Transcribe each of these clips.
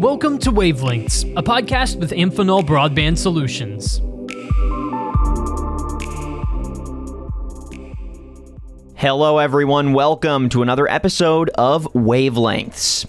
Welcome to Wavelengths, a podcast with Amphenol Broadband Solutions. Hello everyone, welcome to another episode of Wavelengths,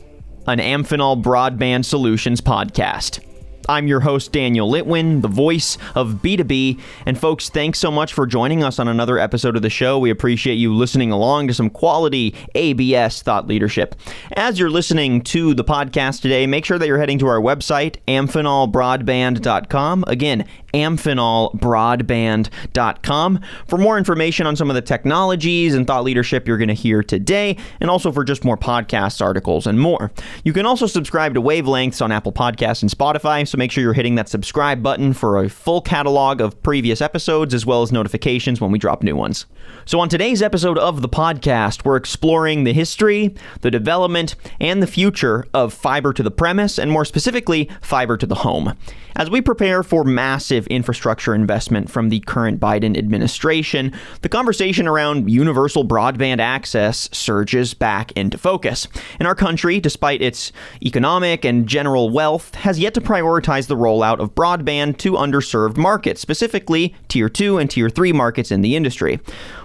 an Amphenol Broadband Solutions podcast. I'm your host, Daniel Litwin, the voice of B2B. And folks, thanks so much for joining us on another episode of the show. We appreciate you listening along to some quality ABS thought leadership. As you're listening to the podcast today, make sure that you're heading to our website, amphenolbroadband.com. Again, amphenolbroadband.com for more information on some of the technologies and thought leadership you're going to hear today, and also for just more podcast articles and more. You can also subscribe to Wavelengths on Apple Podcasts and Spotify, so make sure you're hitting that subscribe button for a full catalog of previous episodes as well as notifications when we drop new ones. So on today's episode of the podcast, we're exploring the history, the development, and the future of fiber to the premise, and more specifically, fiber to the home. As we prepare for massive infrastructure investment from the current Biden administration, the conversation around universal broadband access surges back into focus. And our country, despite its economic and general wealth, has yet to prioritize the rollout of broadband to underserved markets, specifically Tier 2 and Tier 3 markets in the industry.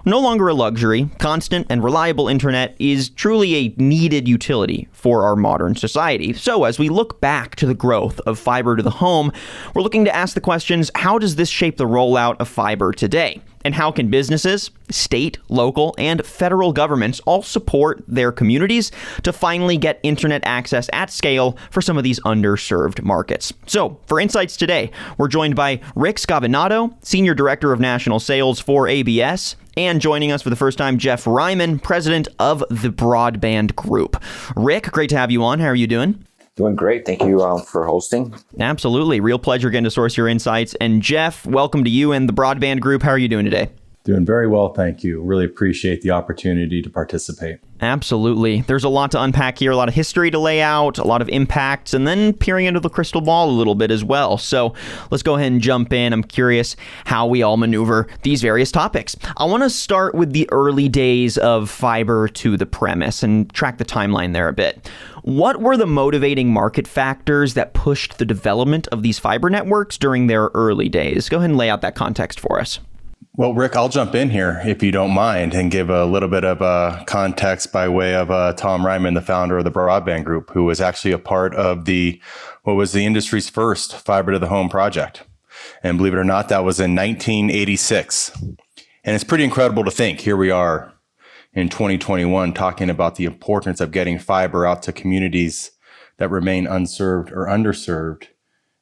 No longer a luxury, constant and reliable internet is truly a needed utility for our modern society. So as we look back to the growth of fiber to the home, we're looking to ask the questions, how does this shape the rollout of fiber today? And how can businesses, state, local, and federal governments all support their communities to finally get internet access at scale for some of these underserved markets? So, for insights today, we're joined by Rick Schiavinato, Senior Director of National Sales for ABS, and joining us for the first time, Jeff Reiman, President of the Broadband Group. Rick, great to have you on. How are you doing? Doing great. Thank you for hosting. Absolutely. Real pleasure getting to source your insights. And Jeff, welcome to you and the Broadband Group. How are you doing today? Doing very well, thank you. Really appreciate the opportunity to participate. Absolutely. There's a lot to unpack here, a lot of history to lay out, a lot of impacts, and then peering into the crystal ball a little bit as well. So let's go ahead and jump in. I'm curious how we all maneuver these various topics. I want to start with the early days of fiber to the premise and track the timeline there a bit. What were the motivating market factors that pushed the development of these fiber networks during their early days? Go ahead and lay out that context for us. Well, Rick, I'll jump in here if you don't mind and give a little bit of context by way of Tom Reiman, the founder of the Broadband Group, who was actually a part of what was the industry's first fiber to the home project. And believe it or not, that was in 1986. And it's pretty incredible to think here we are in 2021 talking about the importance of getting fiber out to communities that remain unserved or underserved.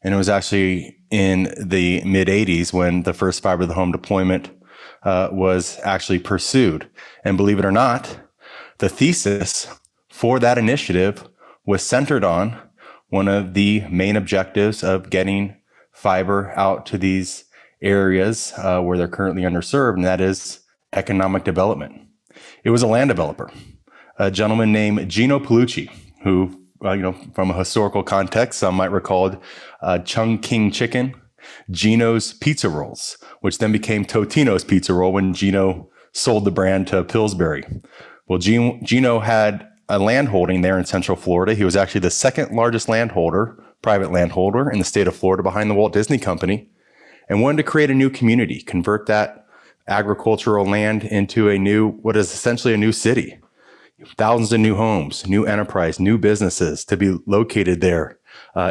And it was actually in the mid 80s when the first fiber to the home deployment was actually pursued. And believe it or not, the thesis for that initiative was centered on one of the main objectives of getting fiber out to these areas where they're currently underserved, and that is economic development. It was a land developer, a gentleman named Gino Paolucci, who from a historical context, some might recall Chung King Chicken, Gino's Pizza Rolls, which then became Totino's Pizza Roll when Gino sold the brand to Pillsbury. Well, Gino had a land holding there in Central Florida. He was actually the second largest private landholder in the state of Florida behind the Walt Disney Company, and wanted to create a new community, convert that agricultural land into what is essentially a new city. Thousands of new homes, new enterprise, new businesses to be located there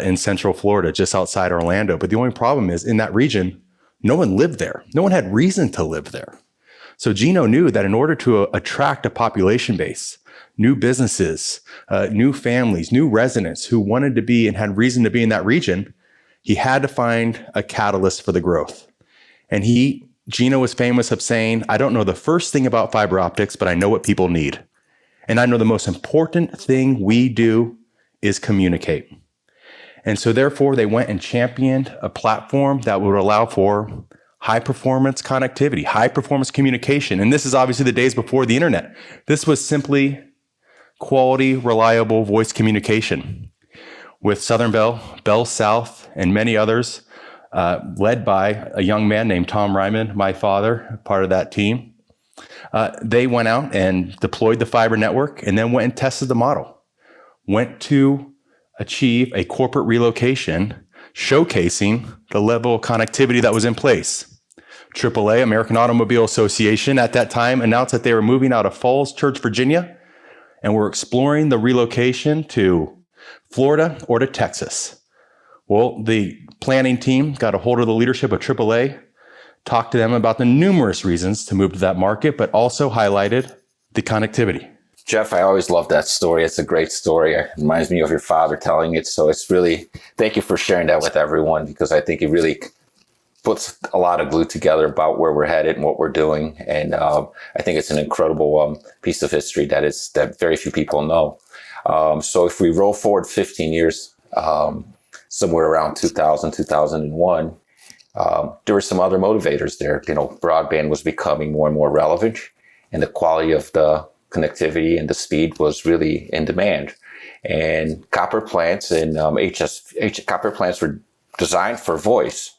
in Central Florida, just outside Orlando. But the only problem is in that region, no one lived there. No one had reason to live there. So Gino knew that in order to attract a population base, new businesses, new families, new residents who wanted to be and had reason to be in that region, he had to find a catalyst for the growth. And Gino was famous of saying, I don't know the first thing about fiber optics, but I know what people need. And I know the most important thing we do is communicate. And so therefore, they went and championed a platform that would allow for high performance connectivity, high performance communication. And this is obviously the days before the internet. This was simply quality, reliable voice communication with Southern Bell, Bell South, and many others, led by a young man named Tom Reiman, my father, part of that team. They went out and deployed the fiber network and then went and tested the model. Went to achieve a corporate relocation showcasing the level of connectivity that was in place. AAA, American Automobile Association, at that time announced that they were moving out of Falls Church, Virginia, and were exploring the relocation to Florida or to Texas. Well, the planning team got a hold of the leadership of AAA, talked to them about the numerous reasons to move to that market, but also highlighted the connectivity. Jeff, I always love that story. It's a great story. It reminds me of your father telling it. So it's really, thank you for sharing that with everyone, because I think it really puts a lot of glue together about where we're headed and what we're doing. And I think it's an incredible piece of history that very few people know. So if we roll forward 15 years, somewhere around 2000, 2001, there were some other motivators there. Broadband was becoming more and more relevant, and the quality of the connectivity and the speed was really in demand. And copper plants and copper plants were designed for voice,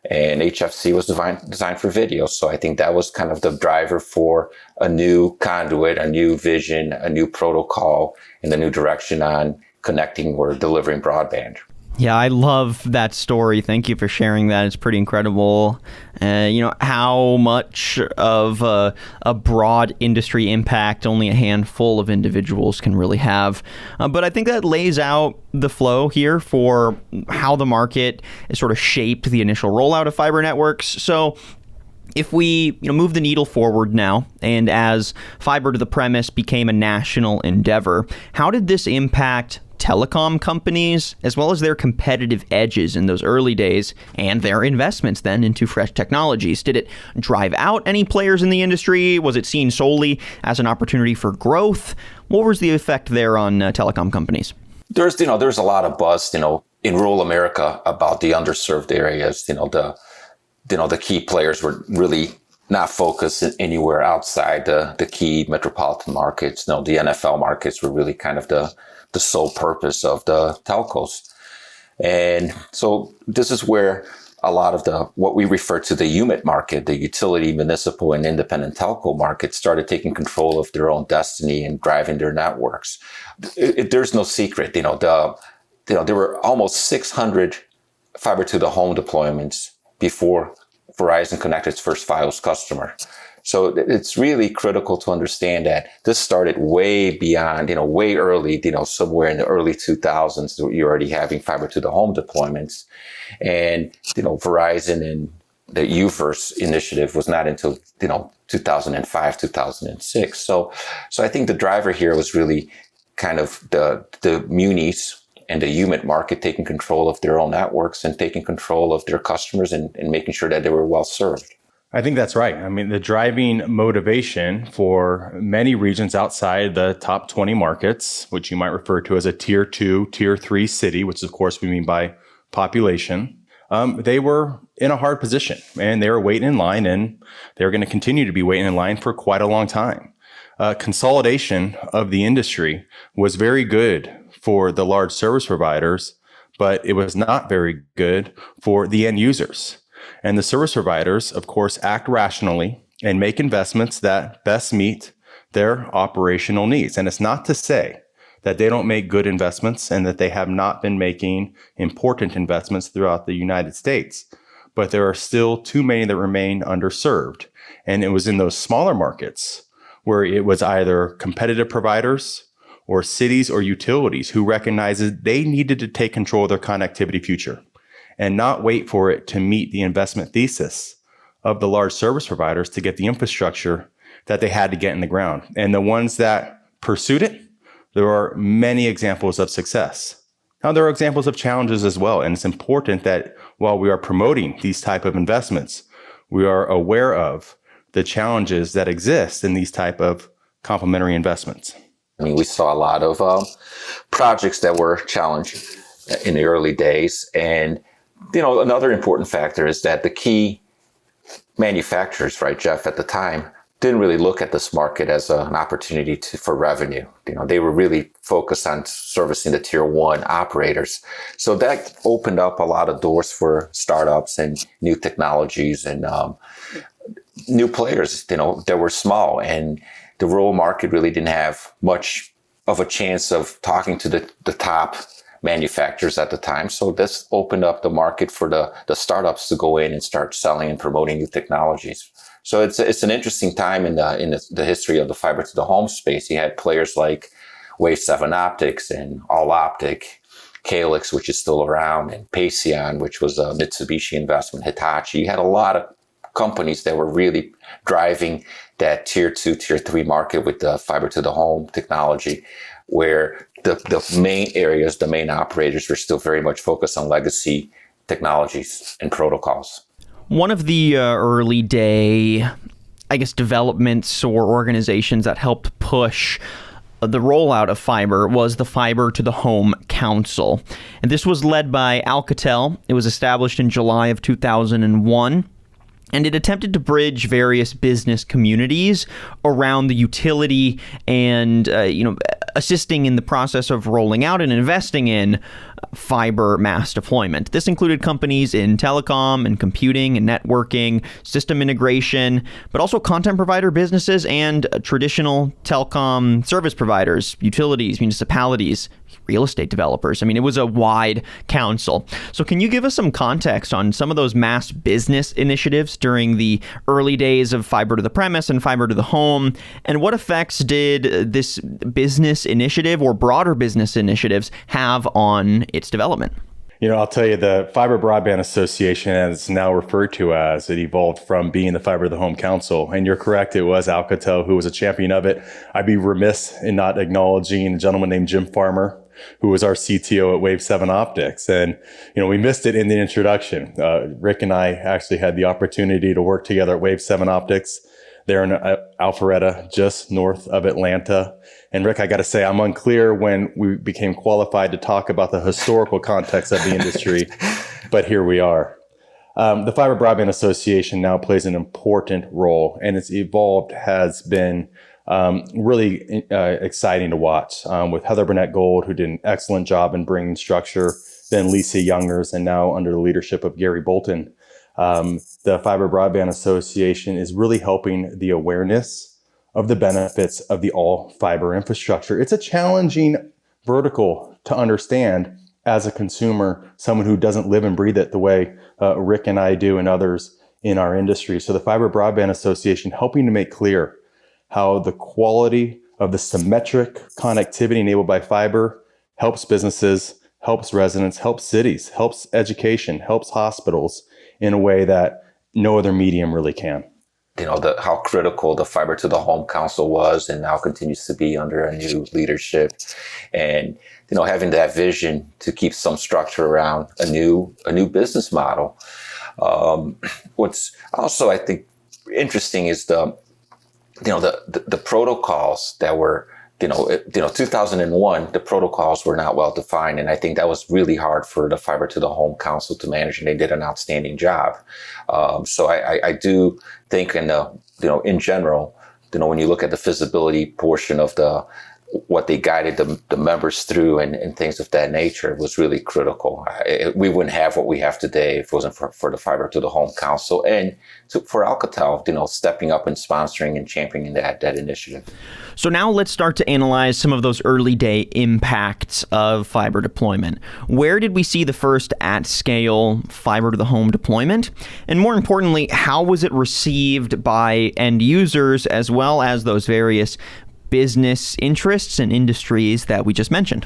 and HFC was designed for video. So I think that was kind of the driver for a new conduit, a new vision, a new protocol, and a new direction on connecting or delivering broadband. Yeah, I love that story. Thank you for sharing that. It's pretty incredible. How much of a broad industry impact only a handful of individuals can really have. But I think that lays out the flow here for how the market has sort of shaped the initial rollout of fiber networks. So if we move the needle forward now, and as fiber to the premise became a national endeavor, how did this impact telecom companies, as well as their competitive edges in those early days and their investments then into fresh technologies? Did it drive out any players in the industry? Was it seen solely as an opportunity for growth? What was the effect there on telecom companies? There's a lot of buzz, in rural America about the underserved areas. The key players were really not focused anywhere outside the key metropolitan markets. The NFL markets were really kind of the sole purpose of the telcos. And so this is where a lot of what we refer to the UMIT market, the utility, municipal, and independent telco market, started taking control of their own destiny and driving their networks. There's no secret, there were almost 600 fiber to the home deployments before Verizon connected its first Fios customer. So it's really critical to understand that this started way beyond, way early, somewhere in the early 2000s, you're already having fiber to the home deployments. And, Verizon and the UVerse initiative was not until, 2005, 2006. So I think the driver here was really kind of the munis and the UMIT market taking control of their own networks and taking control of their customers and making sure that they were well served. I think that's right. I mean, the driving motivation for many regions outside the top 20 markets, which you might refer to as a tier 2, tier 3 city, which of course we mean by population, they were in a hard position and they were waiting in line, and they're going to continue to be waiting in line for quite a long time. Consolidation of the industry was very good for the large service providers, but it was not very good for the end users. And the service providers, of course, act rationally and make investments that best meet their operational needs. And it's not to say that they don't make good investments and that they have not been making important investments throughout the United States. But there are still too many that remain underserved. And it was in those smaller markets where it was either competitive providers or cities or utilities who recognized that they needed to take control of their connectivity future and not wait for it to meet the investment thesis of the large service providers to get the infrastructure that they had to get in the ground. And the ones that pursued it, there are many examples of success. Now, there are examples of challenges as well. And it's important that while we are promoting these type of investments, we are aware of the challenges that exist in these type of complementary investments. I mean, we saw a lot of projects that were challenged in the early days. And, another important factor is that the key manufacturers, right, Jeff, at the time, didn't really look at this market as an opportunity for revenue. They were really focused on servicing the tier 1 operators. So that opened up a lot of doors for startups and new technologies and new players, that were small. And the rural market really didn't have much of a chance of talking to the top manufacturers at the time. So this opened up the market for the startups to go in and start selling and promoting new technologies. So it's an interesting time in the history of the fiber to the home space. You had players like Wave 7 Optics and All Optic, Calix, which is still around, and Pacion, which was a Mitsubishi investment, Hitachi. You had a lot of companies that were really driving that tier 2, tier 3 market with the fiber to the home technology, where the main areas, the main operators were still very much focused on legacy technologies and protocols. One of the early day, I guess, developments or organizations that helped push the rollout of fiber was the Fiber to the Home Council. And this was led by Alcatel. It was established in July of 2001. And it attempted to bridge various business communities around the utility and, assisting in the process of rolling out and investing in fiber mass deployment. This included companies in telecom and computing and networking, system integration, but also content provider businesses and traditional telecom service providers, utilities, municipalities, real estate developers. I mean, it was a wide council. So can you give us some context on some of those mass business initiatives during the early days of fiber to the premise and fiber to the home? And what effects did this business initiative or broader business initiatives have on its development? I'll tell you, the Fiber Broadband Association, as it's now referred to as, it evolved from being the Fiber to the Home Council. And you're correct, it was Alcatel who was a champion of it. I'd be remiss in not acknowledging a gentleman named Jim Farmer, who was our CTO at Wave 7 Optics. And, we missed it in the introduction. Rick and I actually had the opportunity to work together at Wave 7 Optics there in Alpharetta, just north of Atlanta. And Rick, I got to say, I'm unclear when we became qualified to talk about the historical context of the industry, but here we are. The Fiber Broadband Association now plays an important role, and its evolved has been really exciting to watch, with Heather Burnett Gold, who did an excellent job in bringing structure, then Lisa Youngers, and now under the leadership of Gary Bolton. The Fiber Broadband Association is really helping the awareness of the benefits of the all fiber infrastructure. It's a challenging vertical to understand as a consumer, someone who doesn't live and breathe it the way Rick and I do and others in our industry. So the Fiber Broadband Association helping to make clear how the quality of the symmetric connectivity enabled by fiber helps businesses, helps residents, helps cities, helps education, helps hospitals in a way that no other medium really can. How critical the Fiber to the Home Council was and now continues to be under a new leadership. And, having that vision to keep some structure around a new business model. What's also, I think, interesting is the protocols that were, 2001, the protocols were not well defined. And I think that was really hard for the Fiber to the Home Council to manage, and they did an outstanding job. So I do think in general, when you look at the feasibility portion of what they guided the members through and things of that nature was really critical. We wouldn't have what we have today if it wasn't for the Fiber to the Home Council and for Alcatel, stepping up and sponsoring and championing that initiative. So now let's start to analyze some of those early day impacts of fiber deployment. Where did we see the first at-scale fiber to the home deployment? And more importantly, how was it received by end users as well as those various business interests and industries that we just mentioned?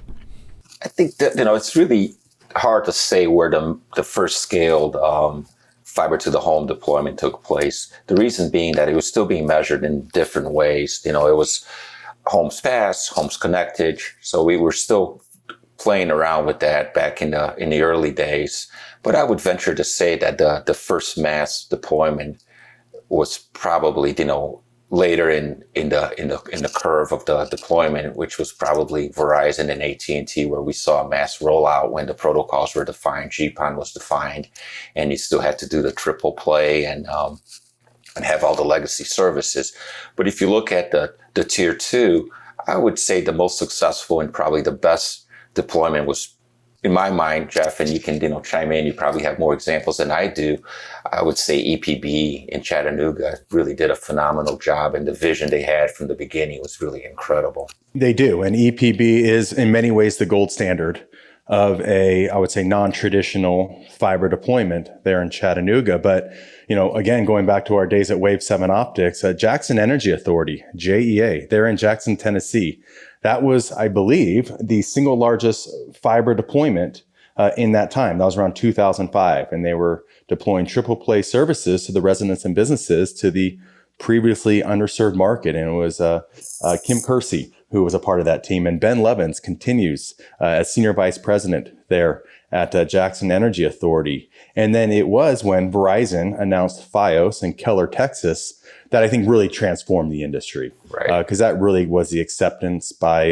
I think that, it's really hard to say where the first scaled fiber to the home deployment took place. The reason being that it was still being measured in different ways. It was homes passed, homes connected. So we were still playing around with that back in the early days. But I would venture to say that the first mass deployment was probably, later in the curve of the deployment, which was probably Verizon and AT&T, where we saw a mass rollout when the protocols were defined, GPON was defined, and you still had to do the triple play and have all the legacy services. But if you look at the tier 2, I would say the most successful and probably the best deployment was, in my mind, Jeff, and you can chime in, you probably have more examples than I do. I would say EPB in Chattanooga really did a phenomenal job, and the vision they had from the beginning was really incredible. They do, and EPB is in many ways the gold standard of I would say, non-traditional fiber deployment there in Chattanooga. But, again, going back to our days at Wave 7 Optics, Jackson Energy Authority, JEA, they're in Jackson, Tennessee. That was, I believe, the single largest fiber deployment in that time. That was around 2005. And they were deploying triple play services to the residents and businesses to the previously underserved market. And it was Kim Kersey who was a part of that team. And Ben Levins continues as Senior Vice President there at Jackson Energy Authority. And then it was when Verizon announced Fios in Keller, Texas, that I think really transformed the industry. Right. Because that really was the acceptance by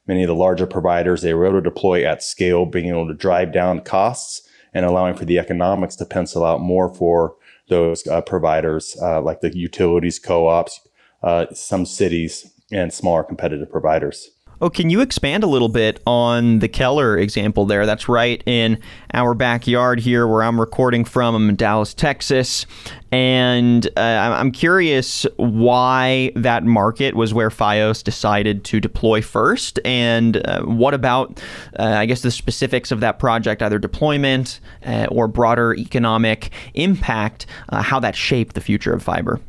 many of the larger providers. They were able to deploy at scale, being able to drive down costs and allowing for the economics to pencil out more for those providers like the utilities, co-ops, some cities, and smaller competitive providers. Oh, can you expand a little bit on the Keller example there? That's right in our backyard here where I'm recording from. I'm in Dallas, Texas. And I'm curious why that market was where Fios decided to deploy first. And what about, I guess, the specifics of that project, either deployment or broader economic impact, how that shaped the future of fiber?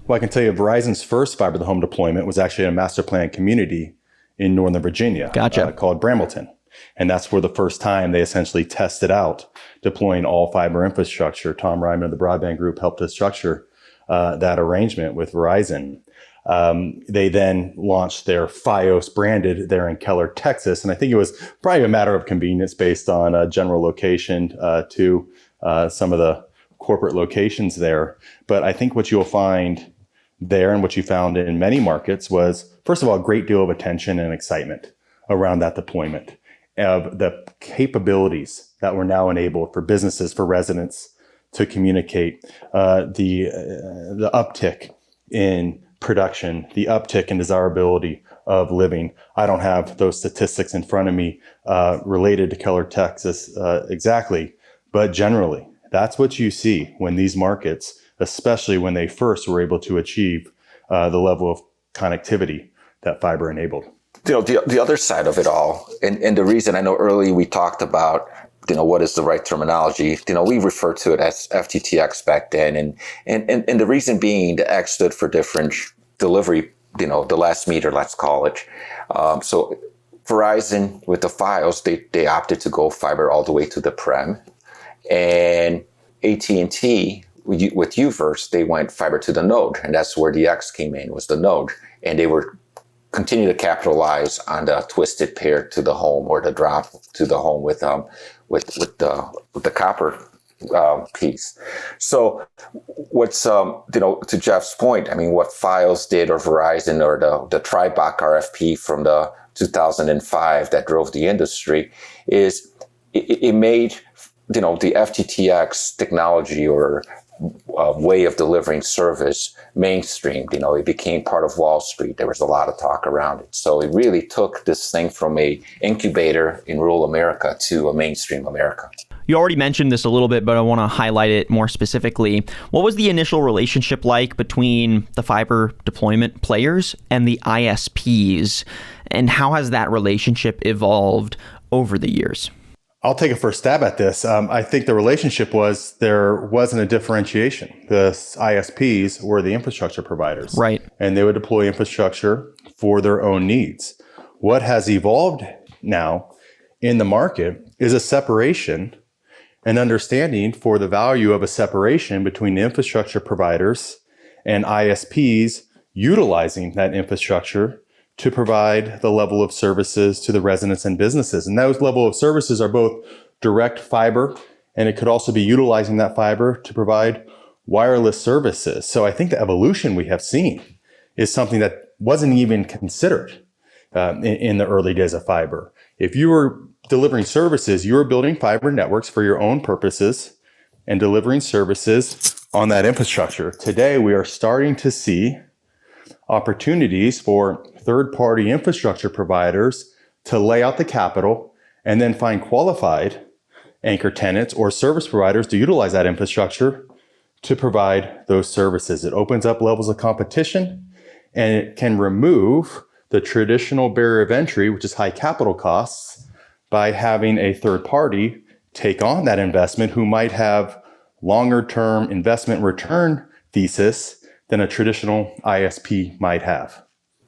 Well, I can tell you Verizon's first fiber to the home deployment was actually a master plan community in Northern Virginia. Gotcha. Called Brambleton. And that's where the first time they essentially tested out deploying all fiber infrastructure. Tom Reiman of the Broadband Group helped to structure that arrangement with Verizon. They then launched their Fios branded there in Keller, Texas. And I think it was probably a matter of convenience based on general location to some of the corporate locations there. But I think what you'll find there and what you found in many markets was, first of all, a great deal of attention and excitement around that deployment of the capabilities that were now enabled for businesses, for residents to communicate, the uptick in production, the uptick in desirability of living. I don't have those statistics in front of me related to Keller, Texas exactly, but generally, that's what you see when these markets, especially when they first were able to achieve the level of connectivity that fiber enabled. The other side of it all, and the reason I know early we talked about, what is the right terminology? We referred to it as FTTx back then, and the reason being the X stood for different delivery, the last meter, let's call it. So Verizon with the Fios, they opted to go fiber all the way to the prem, and AT&T with UVerse, they went fiber to the node, and that's where the X came in, was the node, and they were continue to capitalize on the twisted pair to the home or the drop to the home with the copper piece. So what's to Jeff's point, I mean, what Fios did or Verizon or the Tribach RFP from the 2005 that drove the industry is it made the FTTx technology or way of delivering service mainstream. It became part of Wall Street. There was a lot of talk around it. So it really took this thing from a incubator in rural America to a mainstream America. You already mentioned this a little bit, but I want to highlight it more specifically. What was the initial relationship like between the fiber deployment players and the ISPs? And how has that relationship evolved over the years? I'll take a first stab at this. I think the relationship was there wasn't a differentiation. The ISPs were the infrastructure providers. Right. And they would deploy infrastructure for their own needs. What has evolved now in the market is a separation and understanding for the value of a separation between the infrastructure providers and ISPs utilizing that infrastructure to provide the level of services to the residents and businesses. And those level of services are both direct fiber, and it could also be utilizing that fiber to provide wireless services. So I think the evolution we have seen is something that wasn't even considered in the early days of fiber. If you were delivering services, you were building fiber networks for your own purposes and delivering services on that infrastructure. Today, we are starting to see opportunities for third-party infrastructure providers to lay out the capital and then find qualified anchor tenants or service providers to utilize that infrastructure to provide those services. It opens up levels of competition, and it can remove the traditional barrier of entry, which is high capital costs, by having a third party take on that investment who might have longer term investment return thesis than a traditional ISP might have.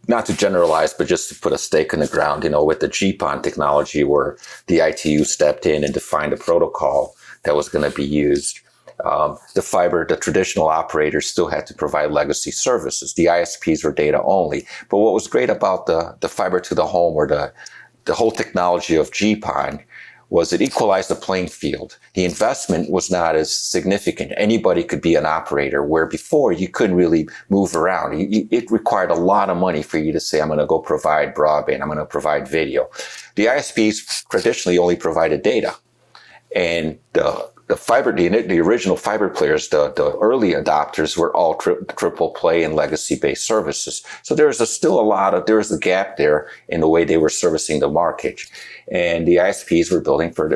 Not to generalize, but just to put a stake in the ground, with the GPON technology where the ITU stepped in and defined a protocol that was going to be used. The traditional operators still had to provide legacy services. The ISPs were data only. But what was great about the fiber to the home or the whole technology of GPON was it equalized the playing field. The investment was not as significant. Anybody could be an operator, where before you couldn't really move around. It required a lot of money for you to say, I'm going to go provide broadband, I'm going to provide video. The ISPs traditionally only provided data. And the original fiber players, the early adopters were all triple play and legacy-based services. So there was a gap there in the way they were servicing the market. And the ISPs were building for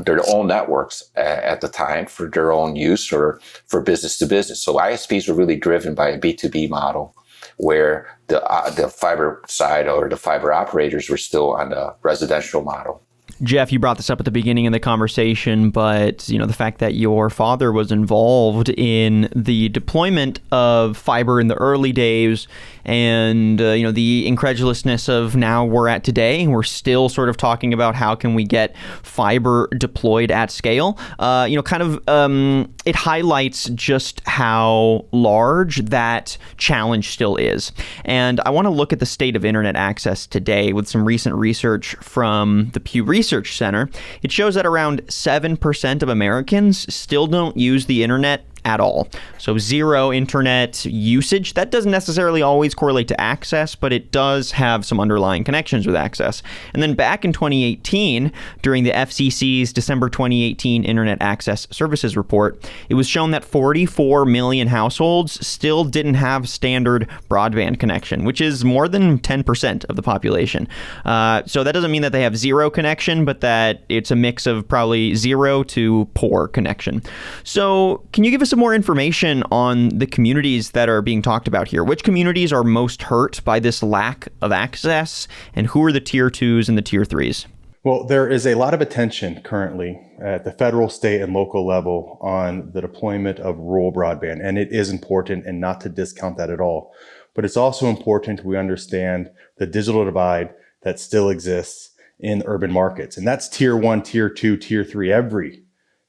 their own networks at the time for their own use or for business to business. So ISPs were really driven by a B2B model where the fiber side or the fiber operators were still on the residential model. Jeff, you brought this up at the beginning of the conversation, but the fact that your father was involved in the deployment of fiber in the early days, and the incredulousness of now we're at today, we're still sort of talking about how can we get fiber deployed at scale. It highlights just how large that challenge still is. And I want to look at the state of internet access today with some recent research from the Pew Research Center. It shows that around 7% of Americans still don't use the internet at all. So zero internet usage. That doesn't necessarily always correlate to access, but it does have some underlying connections with access. And then back in 2018, during the FCC's December 2018 Internet Access Services Report, it was shown that 44 million households still didn't have standard broadband connection, which is more than 10% of the population. So that doesn't mean that they have zero connection, but that it's a mix of probably zero to poor connection. So can you give us some more information on the communities that are being talked about here? Which communities are most hurt by this lack of access, and who are the tier 2s and the tier 3s? Well, there is a lot of attention currently at the federal, state, and local level on the deployment of rural broadband, and it is important, and not to discount that at all. But it's also important we understand the digital divide that still exists in urban markets, and that's tier 1, tier 2, tier 3, every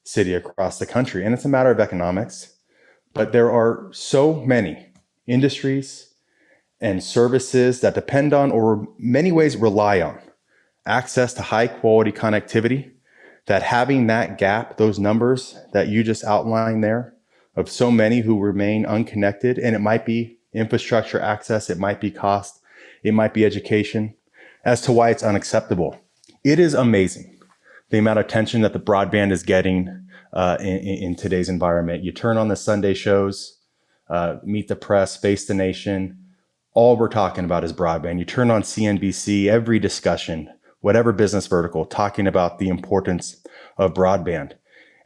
city across the country. And it's a matter of economics, but there are so many industries and services that depend on, or in many ways rely on, access to high quality connectivity, that having that gap, those numbers that you just outlined there, of so many who remain unconnected, and it might be infrastructure access, it might be cost, it might be education, as to why it's unacceptable. It is amazing the amount of attention that the broadband is getting in today's environment. You turn on the Sunday shows, Meet the Press, Face the Nation, all we're talking about is broadband. You turn on CNBC, every discussion, whatever business vertical, talking about the importance of broadband.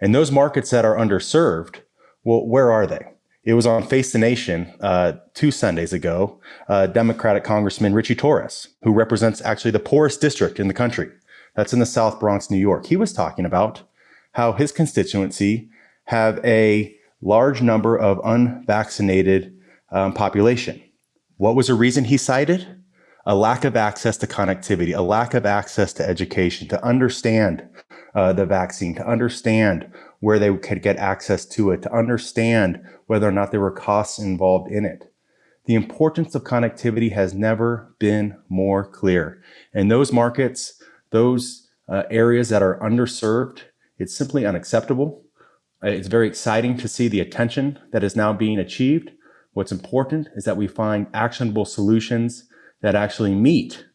And those markets that are underserved, well, where are they? It was on Face the Nation 2 Sundays ago, Democratic Congressman Richie Torres, who represents actually the poorest district in the country. That's in the South Bronx, New York. He was talking about how his constituency have a large number of unvaccinated population. What was the reason he cited? A lack of access to connectivity, a lack of access to education, to understand the vaccine, to understand where they could get access to it, to understand whether or not there were costs involved in it. The importance of connectivity has never been more clear. And those markets, those areas that are underserved, it's simply unacceptable. It's very exciting to see the attention that is now being achieved. What's important is that we find actionable solutions that actually meet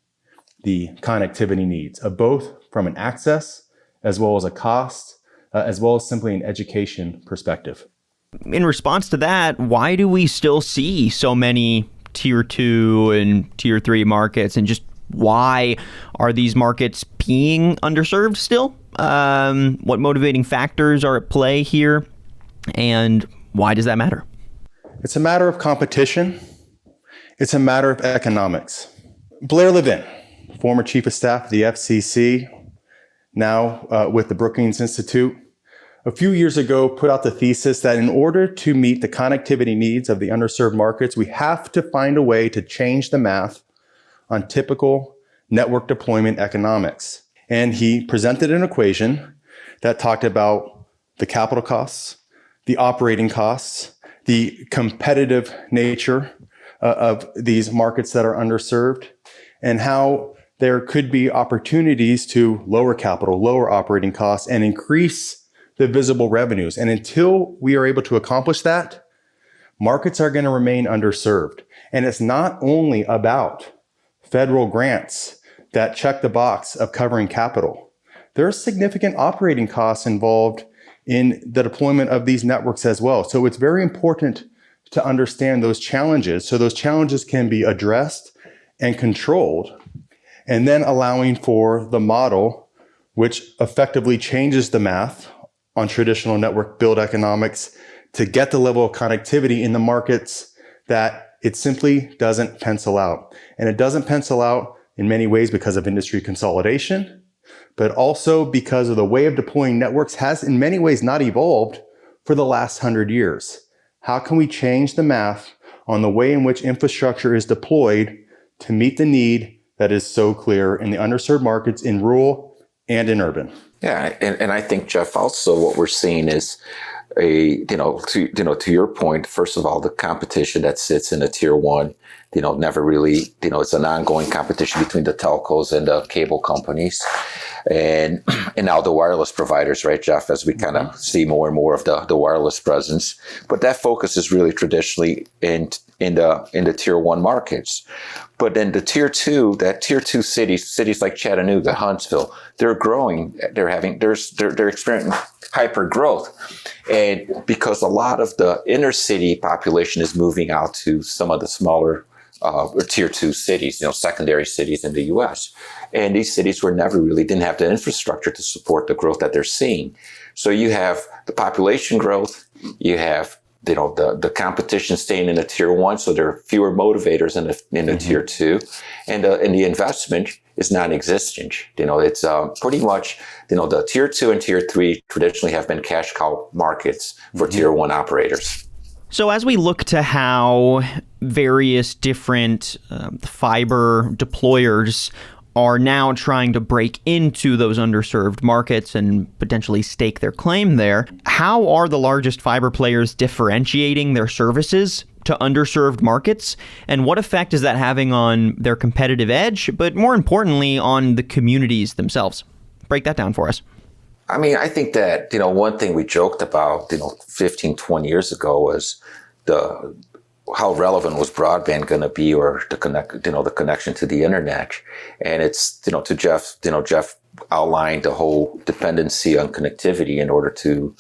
the connectivity needs of both from an access as well as a cost, as well as simply an education perspective. In response to that, why do we still see so many tier 2 and tier 3 markets, and just why are these markets being underserved still? What motivating factors are at play here, and why does that matter? It's a matter of competition. It's a matter of economics. Blair Levin, former chief of staff of the FCC, now with the Brookings Institute, a few years ago put out the thesis that in order to meet the connectivity needs of the underserved markets, we have to find a way to change the math on typical network deployment economics. And he presented an equation that talked about the capital costs, the operating costs, the competitive nature of these markets that are underserved, and how there could be opportunities to lower capital, lower operating costs, and increase the visible revenues. And until we are able to accomplish that, markets are going to remain underserved. And it's not only about federal grants that check the box of covering capital. There are significant operating costs involved in the deployment of these networks as well. So it's very important to understand those challenges so those challenges can be addressed and controlled, and then allowing for the model which effectively changes the math on traditional network build economics to get the level of connectivity in the markets that it simply doesn't pencil out. And it doesn't pencil out in many ways because of industry consolidation, but also because of the way of deploying networks has in many ways not evolved for the last 100 years. How can we change the math on the way in which infrastructure is deployed to meet the need that is so clear in the underserved markets in rural and in urban? Yeah, and I think, Jeff, also what we're seeing is to your point, first of all, the competition that sits in a tier one, never really, it's an ongoing competition between the telcos and the cable companies. And now the wireless providers, right, Jeff, as we kind of see more and more of the wireless presence. But that focus is really traditionally in the tier one markets. But then the tier two cities like Chattanooga, Huntsville, they're growing. They're experiencing hyper growth. And because a lot of the inner city population is moving out to some of the smaller or tier two cities, secondary cities in the U.S. And these cities didn't have the infrastructure to support the growth that they're seeing. So you have the population growth, you have the competition staying in the tier one, so there are fewer motivators in the tier two, and the investment is non-existent. It's pretty much the tier two and tier three traditionally have been cash cow markets for tier one operators. So as we look to how various different fiber deployers are now trying to break into those underserved markets and potentially stake their claim there, how are the largest fiber players differentiating their services to underserved markets? And what effect is that having on their competitive edge, but more importantly, on the communities themselves? Break that down for us. I mean, I think that, one thing we joked about, 15, 20 years ago was how relevant was broadband going to be, or the connection to the internet. And it's, to Jeff outlined the whole dependency on connectivity in order to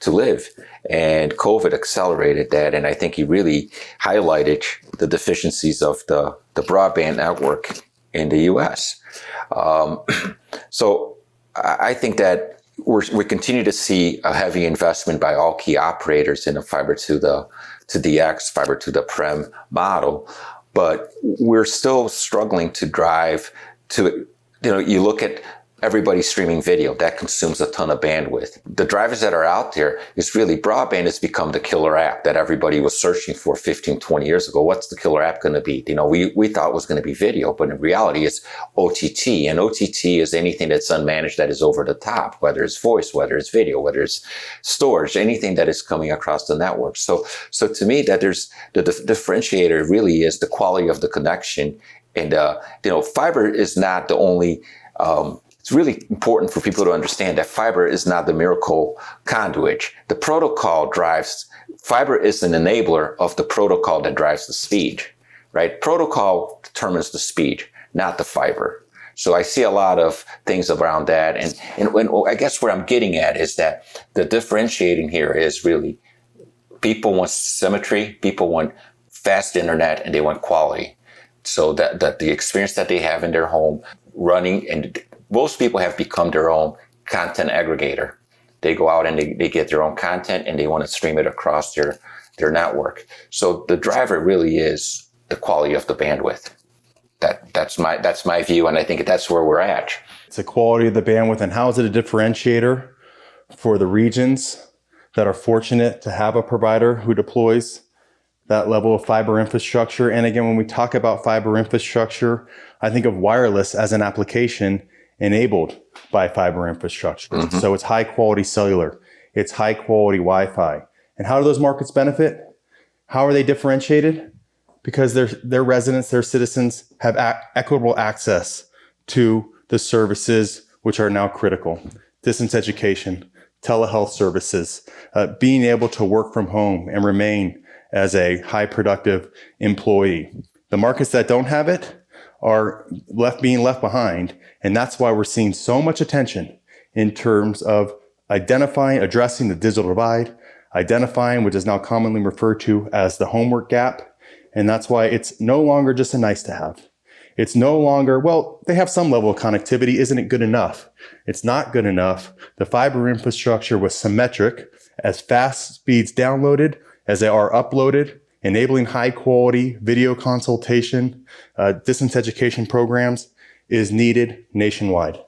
live. And COVID accelerated that. And I think he really highlighted the deficiencies of the broadband network in the US. So I think that we continue to see a heavy investment by all key operators in a fiber to the X, fiber to the prem model, but we're still struggling to drive to, you look at everybody streaming video, that consumes a ton of bandwidth. The drivers that are out there is really broadband has become the killer app that everybody was searching for 15, 20 years ago. What's the killer app going to be? We thought it was going to be video, but in reality it's OTT, and OTT is anything that's unmanaged that is over the top, whether it's voice, whether it's video, whether it's storage, anything that is coming across the network. So to me, that there's the differentiator really is the quality of the connection. And, fiber is not the only, it's really important for people to understand that fiber is not the miracle conduit. The protocol fiber is an enabler of the protocol that drives the speed, right? Protocol determines the speed, not the fiber. So I see a lot of things around that. And I guess where I'm getting at is that the differentiating here is really people want symmetry, people want fast internet, and they want quality. So that the experience that they have in their home running, and most people have become their own content aggregator. They go out and they get their own content and they want to stream it across their network. So the driver really is the quality of the bandwidth. That's my view, and I think that's where we're at. It's the quality of the bandwidth, and how is it a differentiator for the regions that are fortunate to have a provider who deploys that level of fiber infrastructure? And again, when we talk about fiber infrastructure, I think of wireless as an application enabled by fiber infrastructure. Mm-hmm. So it's high quality cellular, it's high quality Wi-Fi. And how do those markets benefit? How are they differentiated? Because their residents, their citizens have equitable access to the services which are now critical. Distance education, telehealth services, being able to work from home and remain as a high productive employee. The markets that don't have it are being left behind. And that's why we're seeing so much attention in terms of addressing the digital divide, identifying what is now commonly referred to as the homework gap. And that's why it's no longer just a nice to have. It's no longer, well, they have some level of connectivity. Isn't it good enough? It's not good enough. The fiber infrastructure was symmetric, as fast speeds downloaded as they are uploaded, enabling high quality video consultation, distance education programs is needed nationwide.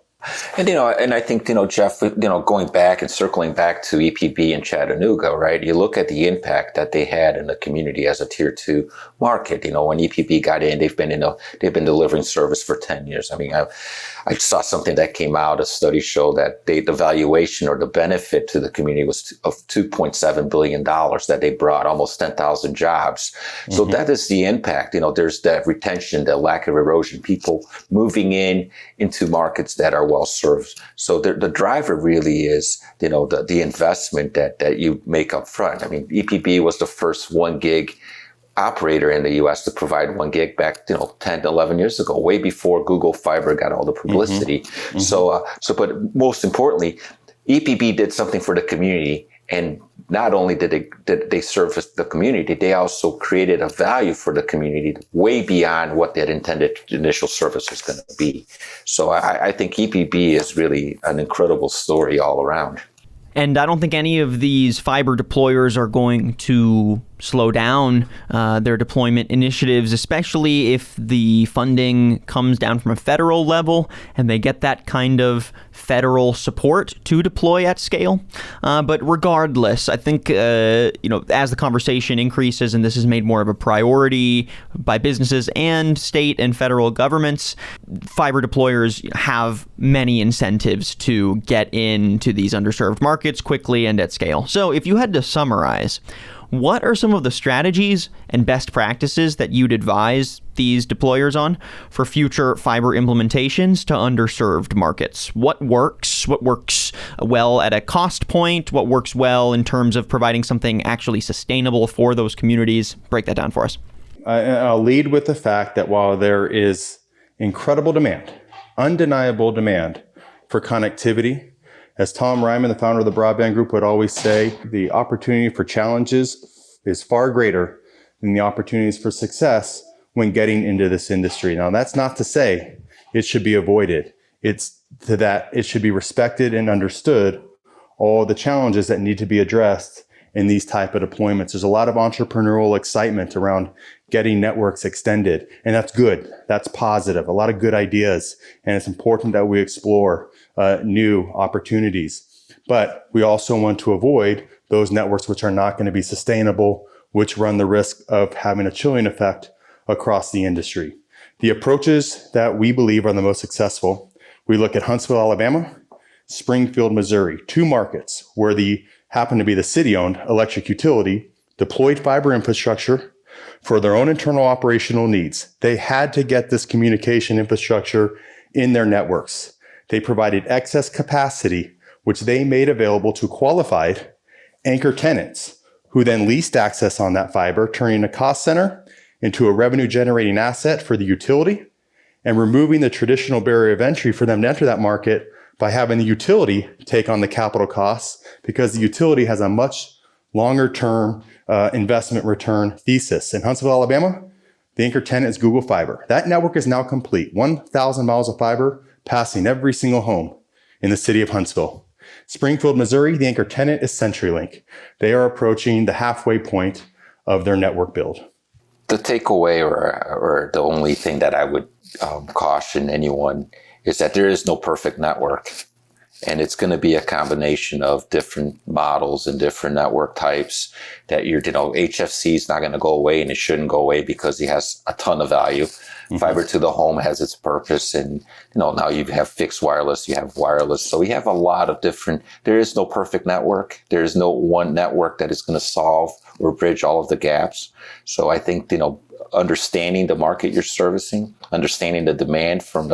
And, and I think, Jeff, going back and circling back to EPB in Chattanooga, right? You look at the impact that they had in the community as a tier 2 market. When EPB got in, they've been delivering service for 10 years. I mean, I saw something that came out, a study showed that the valuation or the benefit to the community was of $2.7 billion that they brought, almost 10,000 jobs. Mm-hmm. So that is the impact. There's that retention, the lack of erosion, people moving into markets that are well served. So the driver really is, the investment that you make up front. I mean, EPB was the first 1 gig operator in the U.S. to provide 1 gig back, 10 to 11 years ago, way before Google Fiber got all the publicity. Mm-hmm. Mm-hmm. But most importantly, EPB did something for the community, and not only did they service the community, they also created a value for the community way beyond what that intended initial service was going to be. So I think EPB is really an incredible story all around. And I don't think any of these fiber deployers are going to slow down their deployment initiatives, especially if the funding comes down from a federal level and they get that kind of federal support to deploy at scale. But regardless, I think, as the conversation increases and this is made more of a priority by businesses and state and federal governments, fiber deployers have many incentives to get into these underserved markets quickly and at scale. So if you had to summarize, what are some of the strategies and best practices that you'd advise these deployers on for future fiber implementations to underserved markets? What works? What works well at a cost point? What works well in terms of providing something actually sustainable for those communities? Break that down for us. I'll lead with the fact that while there is incredible demand, undeniable demand for connectivity, as Tom Reiman, the founder of the Broadband Group, would always say, the opportunity for challenges is far greater than the opportunities for success when getting into this industry. Now, that's not to say it should be avoided. It's to that it should be respected and understood all the challenges that need to be addressed in these type of deployments. There's a lot of entrepreneurial excitement around getting networks extended, and that's good. That's positive. A lot of good ideas, and it's important that we explore new opportunities. But we also want to avoid those networks which are not going to be sustainable, which run the risk of having a chilling effect across the industry. The approaches that we believe are the most successful, we look at Huntsville, Alabama, Springfield, Missouri, 2 markets where happen to be the city-owned electric utility deployed fiber infrastructure for their own internal operational needs. They had to get this communication infrastructure in their networks. They provided excess capacity, which they made available to qualified anchor tenants, who then leased access on that fiber, turning a cost center into a revenue-generating asset for the utility, and removing the traditional barrier of entry for them to enter that market by having the utility take on the capital costs, because the utility has a much longer-term investment return thesis. In Huntsville, Alabama, the anchor tenant is Google Fiber. That network is now complete, 1,000 miles of fiber passing every single home in the city of Huntsville. Springfield, Missouri, the anchor tenant is CenturyLink. They are approaching the halfway point of their network build. The takeaway or the only thing that I would caution anyone is that there is no perfect network. And it's going to be a combination of different models and different network types that HFC is not going to go away, and it shouldn't go away because it has a ton of value. Mm-hmm. Fiber to the home has its purpose. And, now you have fixed wireless, you have wireless. So we have a lot of there is no perfect network. There is no one network that is going to solve or bridge all of the gaps. So I think, understanding the market you're servicing, understanding the demand from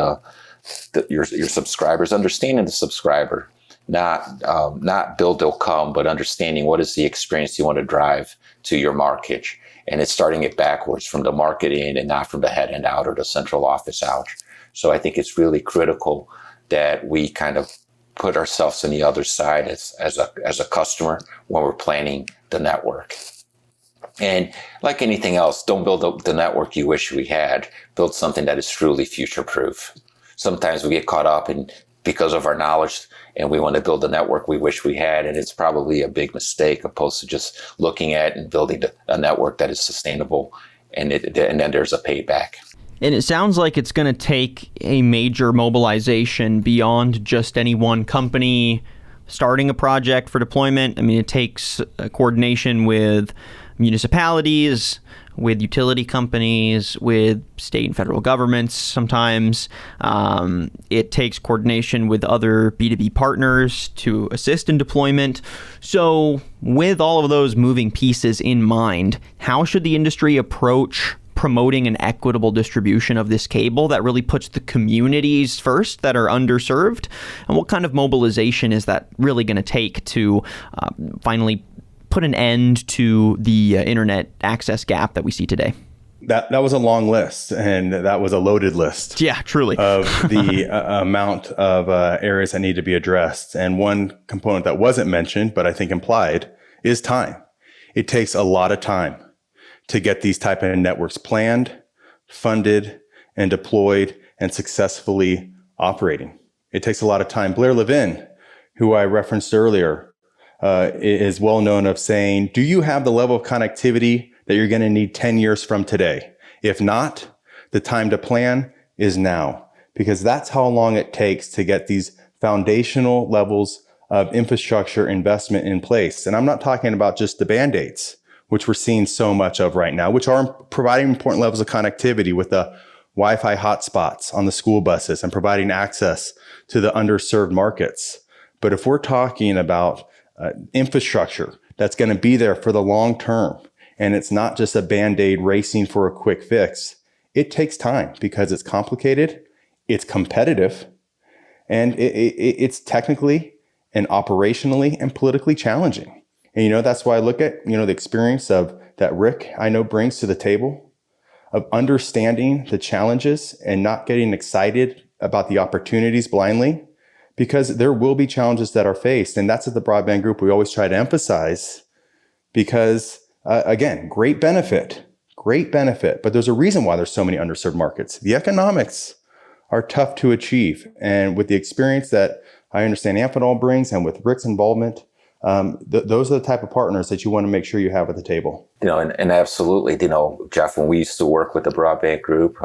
your subscribers, understanding the subscriber, not build, they'll come, but understanding what is the experience you want to drive to your market. And it's starting it backwards from the market in and not from the head end out or the central office out. So I think it's really critical that we kind of put ourselves on the other side as a customer when we're planning the network. And like anything else, don't build the network you wish we had. Build something that is truly future-proof. Sometimes we get caught up because of our knowledge, and we want to build a network we wish we had, and it's probably a big mistake opposed to just looking at and building a network that is sustainable, and then there's a payback. And it sounds like it's going to take a major mobilization beyond just any one company starting a project for deployment. I mean, it takes coordination with municipalities, with utility companies, with state and federal governments. Sometimes it takes coordination with other B2B partners to assist in deployment. So with all of those moving pieces in mind, how should the industry approach promoting an equitable distribution of this cable that really puts the communities first that are underserved? And what kind of mobilization is that really going to take to finally put an end to the internet access gap that we see today? That was a long list, and that was a loaded list. Yeah, truly. Of the amount of areas that need to be addressed. And one component that wasn't mentioned, but I think implied, is time. It takes a lot of time to get these type of networks planned, funded, and deployed, and successfully operating. It takes a lot of time. Blair Levin, who I referenced earlier, is well known of saying, do you have the level of connectivity that you're going to need 10 years from today? If not, the time to plan is now, because that's how long it takes to get these foundational levels of infrastructure investment in place. And I'm not talking about just the Band-Aids, which we're seeing so much of right now, which are providing important levels of connectivity with the Wi-Fi hotspots on the school buses and providing access to the underserved markets. But if we're talking about infrastructure that's going to be there for the long term, and it's not just a Band-Aid racing for a quick fix, it takes time because it's complicated, it's competitive, and it's technically and operationally and politically challenging. And, that's why I look at, the experience of that Rick, I know, brings to the table of understanding the challenges and not getting excited about the opportunities blindly, because there will be challenges that are faced. And that's at the Broadband Group we always try to emphasize, because, again, great benefit, but there's a reason why there's so many underserved markets. The economics are tough to achieve. And with the experience that I understand Amphenol brings, and with Rick's involvement, those are the type of partners that you want to make sure you have at the table. And absolutely, Jeff, when we used to work with the Broadband Group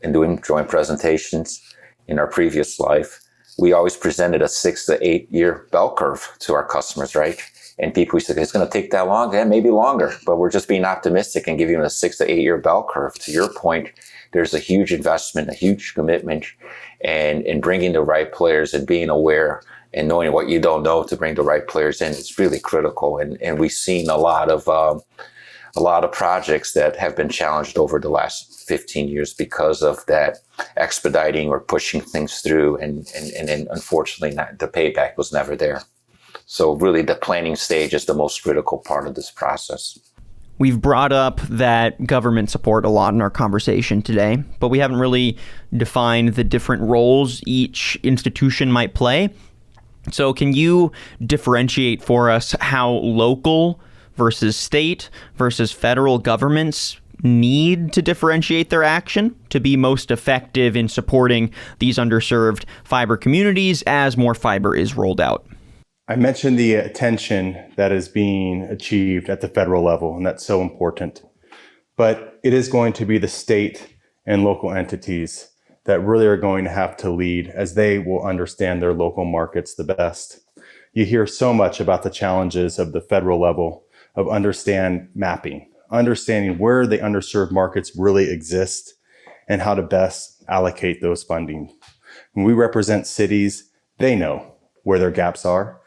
and doing joint presentations in our previous life, we always presented a 6 to 8 year bell curve to our customers, right? And people said, it's going to take that long? Yeah, maybe longer, but we're just being optimistic and giving them a 6 to 8 year bell curve. To your point, there's a huge investment, a huge commitment, and in bringing the right players and being aware and knowing what you don't know to bring the right players in is really critical. And we've seen a lot of projects that have been challenged over the last 15 years because of that expediting or pushing things through. And then unfortunately, the payback was never there. So really the planning stage is the most critical part of this process. We've brought up that government support a lot in our conversation today, but we haven't really defined the different roles each institution might play. So can you differentiate for us how local versus state versus federal governments need to differentiate their action to be most effective in supporting these underserved fiber communities as more fiber is rolled out? I mentioned the attention that is being achieved at the federal level, and that's so important. But it is going to be the state and local entities that really are going to have to lead, as they will understand their local markets the best. You hear so much about the challenges of the federal level of understanding where the underserved markets really exist and how to best allocate those funding. When we represent cities, they know where their gaps are.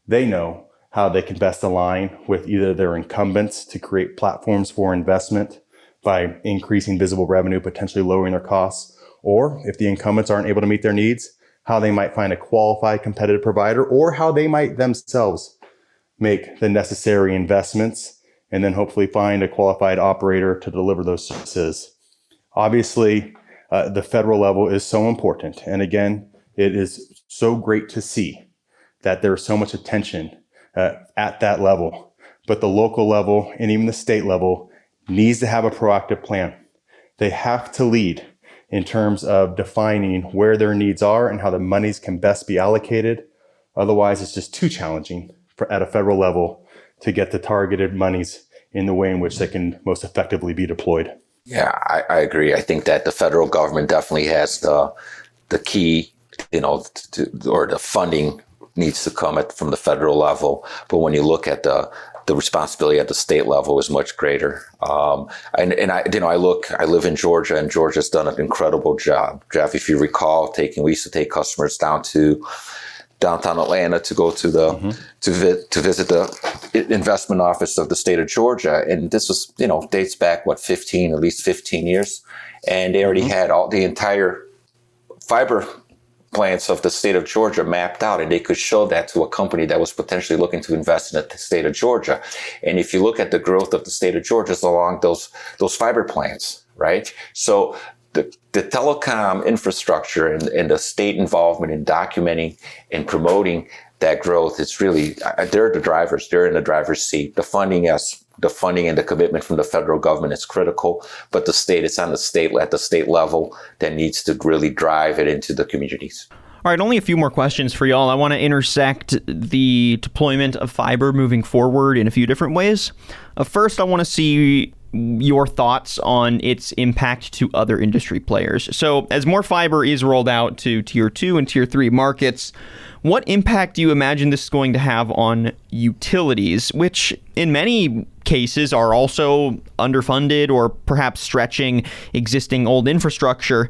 They know how they can best align with either their incumbents to create platforms for investment by increasing visible revenue, potentially lowering their costs, or if the incumbents aren't able to meet their needs, how they might find a qualified competitive provider, or how they might themselves make the necessary investments and then hopefully find a qualified operator to deliver those services. Obviously, the federal level is so important. And again, it is so great to see that there's so much attention at that level. But the local level and even the state level needs to have a proactive plan. They have to lead in terms of defining where their needs are and how the monies can best be allocated. Otherwise, it's just too challenging at a federal level to get the targeted monies in the way in which they can most effectively be deployed. Yeah, I agree. I think that the federal government definitely has the key, or the funding needs to come from the federal level. But when you look at the responsibility at the state level is much greater. I live in Georgia, and Georgia's done an incredible job. Jeff, if you recall, we used to take customers down to downtown Atlanta to go to to visit the investment office of the state of Georgia. And this was, dates back, at least 15 years. And they already had the entire fiber plants of the state of Georgia mapped out, and they could show that to a company that was potentially looking to invest in the state of Georgia. And if you look at the growth of the state of Georgia, it's along those fiber plants, right? So the telecom infrastructure and the state involvement in documenting and promoting that growth, it's really, they're the drivers. They're in the driver's seat. The funding and the commitment from the federal government is critical, but it's on at the state level that needs to really drive it into the communities. All right, only a few more questions for y'all. I want to intersect the deployment of fiber moving forward in a few different ways. First, I want to see your thoughts on its impact to other industry players. So as more fiber is rolled out to tier 2 and tier 3 markets, what impact do you imagine this is going to have on utilities, which in many cases are also underfunded or perhaps stretching existing old infrastructure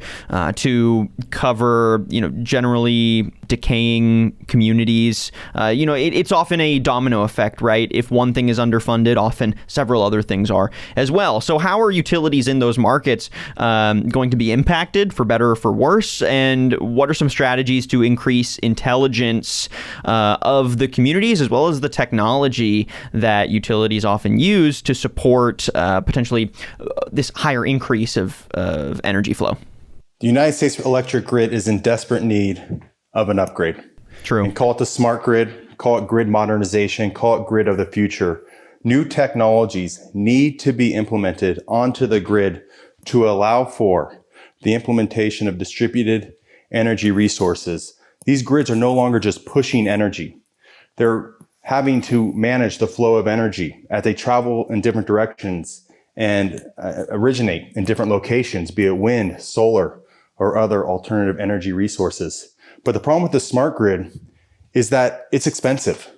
to cover, generally decaying communities? It's often a domino effect, right? If one thing is underfunded, often several other things are as well. So how are utilities in those markets going to be impacted, for better or for worse? And what are some strategies to increase intelligence of the communities as well as the technology that utilities often use to support potentially this higher increase of energy flow? The United States electric grid is in desperate need of an upgrade. True. And call it the smart grid, call it grid modernization, call it grid of the future. New technologies need to be implemented onto the grid to allow for the implementation of distributed energy resources. These grids are no longer just pushing energy. They're having to manage the flow of energy as they travel in different directions and originate in different locations, be it wind, solar, or other alternative energy resources. But the problem with the smart grid is that it's expensive.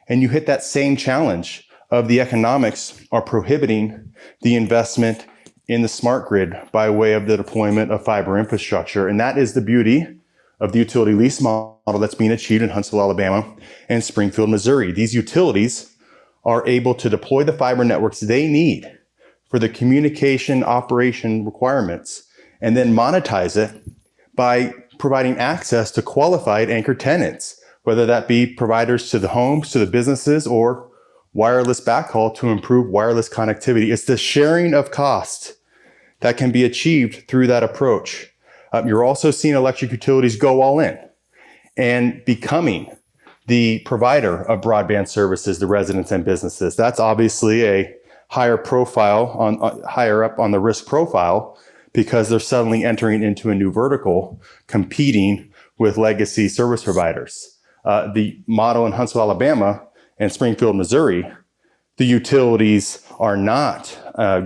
And you hit that same challenge of the economics are prohibiting the investment in the smart grid by way of the deployment of fiber infrastructure. And that is the beauty of the utility lease model that's being achieved in Huntsville, Alabama, and Springfield, Missouri. These utilities are able to deploy the fiber networks they need for the communication operation requirements and then monetize it by providing access to qualified anchor tenants, whether that be providers to the homes, to the businesses, or wireless backhaul to improve wireless connectivity. It's the sharing of cost that can be achieved through that approach. You're also seeing electric utilities go all in and becoming the provider of broadband services to residents and businesses. That's obviously a higher profile, higher up on the risk profile, because they're suddenly entering into a new vertical, competing with legacy service providers. The model in Huntsville, Alabama, and Springfield, Missouri, the utilities are not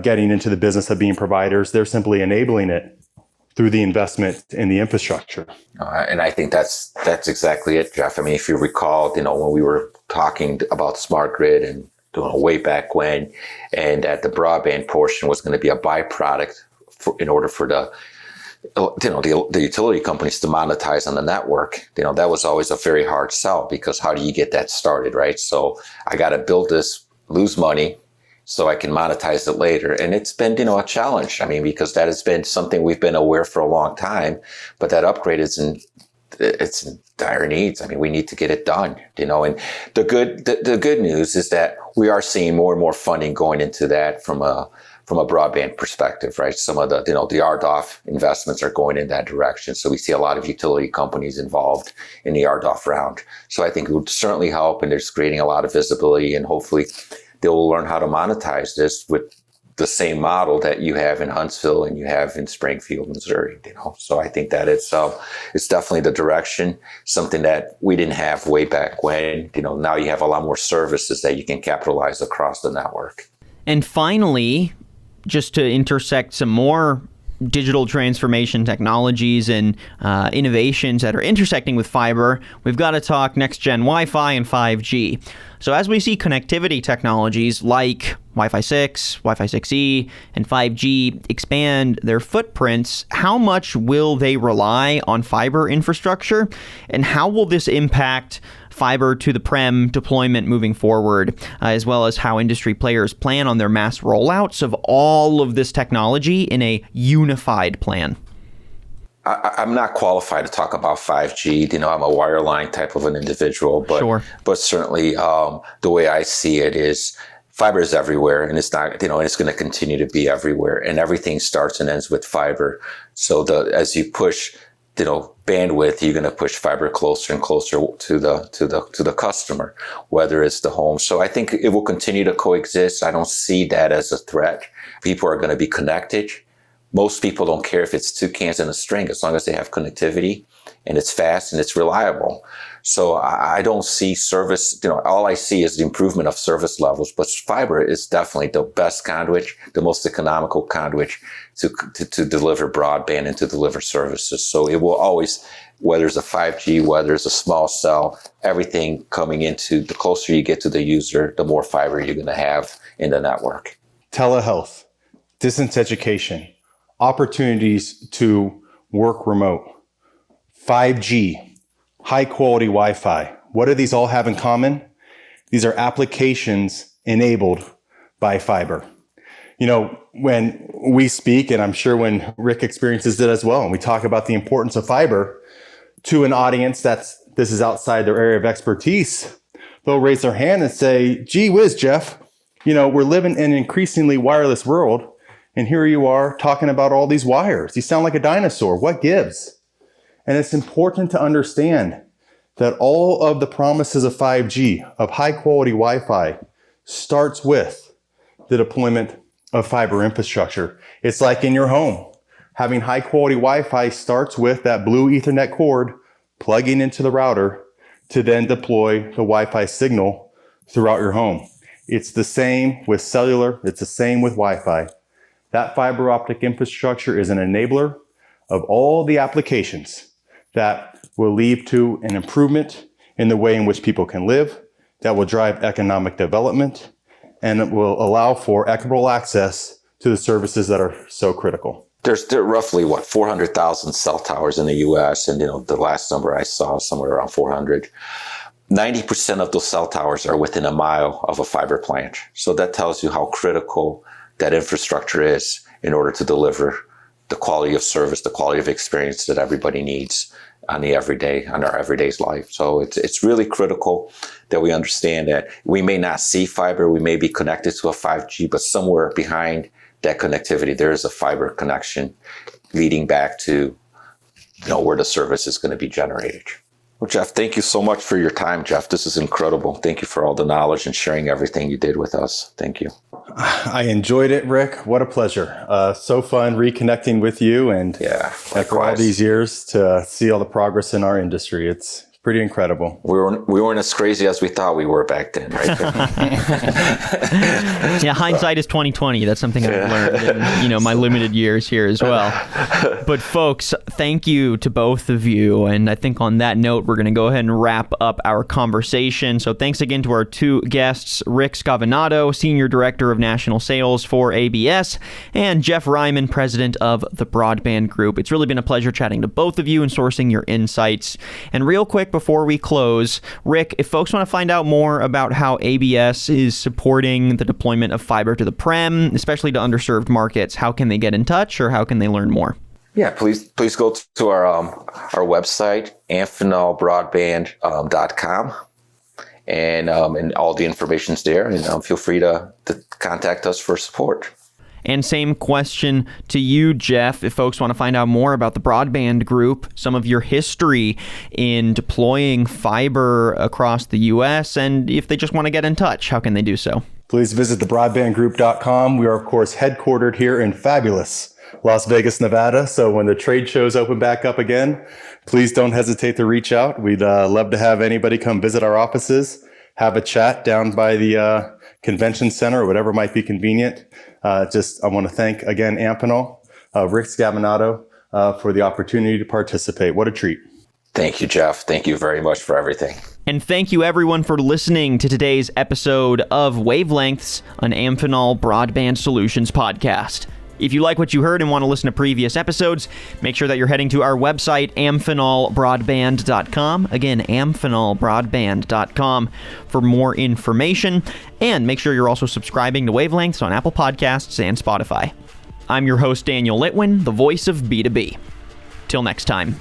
getting into the business of being providers. They're simply enabling it through the investment in the infrastructure. And I think that's exactly it, Jeff. I mean, if you recall, when we were talking about smart grid and way back when, and that the broadband portion was going to be a byproduct in order for the utility companies to monetize on the network, that was always a very hard sell, because how do you get that started, right? So I got to build this, lose money, so I can monetize it later. And it's been, a challenge. I mean, because that has been something we've been aware for a long time, but that upgrade is in dire needs. I mean, we need to get it done, and the good news is that we are seeing more and more funding going into that from a broadband perspective, right? Some of the RDOF investments are going in that direction. So we see a lot of utility companies involved in the RDOF round. So I think it would certainly help, and it's creating a lot of visibility, and hopefully they will learn how to monetize this with the same model that you have in Huntsville and you have in Springfield, Missouri. So I think that it's definitely the direction, something that we didn't have way back when. Now you have a lot more services that you can capitalize across the network. And finally, just to intersect some more digital transformation technologies and innovations that are intersecting with fiber, we've got to talk next-gen Wi-Fi and 5G. So as we see connectivity technologies like Wi-Fi 6, Wi-Fi 6E, and 5G expand their footprints, how much will they rely on fiber infrastructure, and how will this impact fiber to the prem deployment moving forward, as well as how industry players plan on their mass rollouts of all of this technology in a unified plan? I'm not qualified to talk about 5G. I'm a wireline type of an individual, but Sure. But certainly the way I see it is fiber is everywhere, and it's not, and it's going to continue to be everywhere, and everything starts and ends with fiber. So as you push bandwidth, you're going to push fiber closer and closer to the customer, whether it's the home. So I think it will continue to coexist. I don't see that as a threat. People are going to be connected. Most people don't care if it's two cans and a string, as long as they have connectivity and it's fast and it's reliable. So I don't see service, all I see is the improvement of service levels, but fiber is definitely the best conduit, the most economical conduit to deliver broadband and to deliver services. So it will always, whether it's a 5G, whether it's a small cell, everything coming into, the closer you get to the user, the more fiber you're going to have in the network. Telehealth, distance education, opportunities to work remote, 5G, high quality Wi-Fi. What do these all have in common? These are applications enabled by fiber. When we speak, and I'm sure when Rick experiences it as well, and we talk about the importance of fiber to an audience this is outside their area of expertise, they'll raise their hand and say, gee whiz, Jeff, we're living in an increasingly wireless world, and here you are talking about all these wires. You sound like a dinosaur. What gives? And it's important to understand that all of the promises of 5G, of high quality Wi-Fi, starts with the deployment of fiber infrastructure. It's like in your home. Having high quality Wi-Fi starts with that blue Ethernet cord plugging into the router to then deploy the Wi-Fi signal throughout your home. It's the same with cellular. It's the same with Wi-Fi. That fiber optic infrastructure is an enabler of all the applications that will lead to an improvement in the way in which people can live, that will drive economic development, and it will allow for equitable access to the services that are so critical. There are roughly 400,000 cell towers in the U.S. and the last number I saw somewhere around 400. 90% of those cell towers are within a mile of a fiber plant. So that tells you how critical that infrastructure is in order to deliver the quality of service, the quality of experience that everybody needs on our everyday's life. So it's really critical that we understand that we may not see fiber, we may be connected to a 5G, but somewhere behind that connectivity, there is a fiber connection leading back to where the service is going to be generated. Well, Jeff, thank you so much for your time, Jeff. This is incredible. Thank you for all the knowledge and sharing everything you did with us. Thank you. I enjoyed it, Rick. What a pleasure. So fun reconnecting with you. And after all these years to see all the progress in our industry, it's Pretty incredible. We weren't as crazy as we thought we were back then, right? Yeah, hindsight is 20/20. That's something I've learned in, my limited years here as well. But folks, thank you to both of you. And I think on that note, we're going to go ahead and wrap up our conversation. So thanks again to our two guests, Rick Schiavinato, Senior Director of National Sales for ABS, and Jeff Reiman, President of the Broadband Group. It's really been a pleasure chatting to both of you and sourcing your insights. And real quick, before we close, Rick, if folks want to find out more about how ABS is supporting the deployment of fiber to the prem, especially to underserved markets, how can they get in touch or how can they learn more? Yeah, please go to our website, amphenolbroadband.com, and all the information's there. And feel free to contact us for support. And same question to you, Jeff. If folks want to find out more about the Broadband Group, some of your history in deploying fiber across the U.S., and if they just want to get in touch, how can they do so? Please visit thebroadbandgroup.com. We are, of course, headquartered here in fabulous Las Vegas, Nevada. So when the trade shows open back up again, please don't hesitate to reach out. We'd love to have anybody come visit our offices, have a chat down by the convention center or whatever might be convenient. I want to thank again Amphenol, Rick Schiavinato, for the opportunity to participate. What a treat. Thank you, Jeff. Thank you very much for everything. And thank you everyone for listening to today's episode of Wavelengths, an Amphenol Broadband Solutions podcast. If you like what you heard and want to listen to previous episodes, make sure that you're heading to our website, amphenolbroadband.com. Again, amphenolbroadband.com for more information. And make sure you're also subscribing to Wavelengths on Apple Podcasts and Spotify. I'm your host, Daniel Litwin, the voice of B2B. Till next time.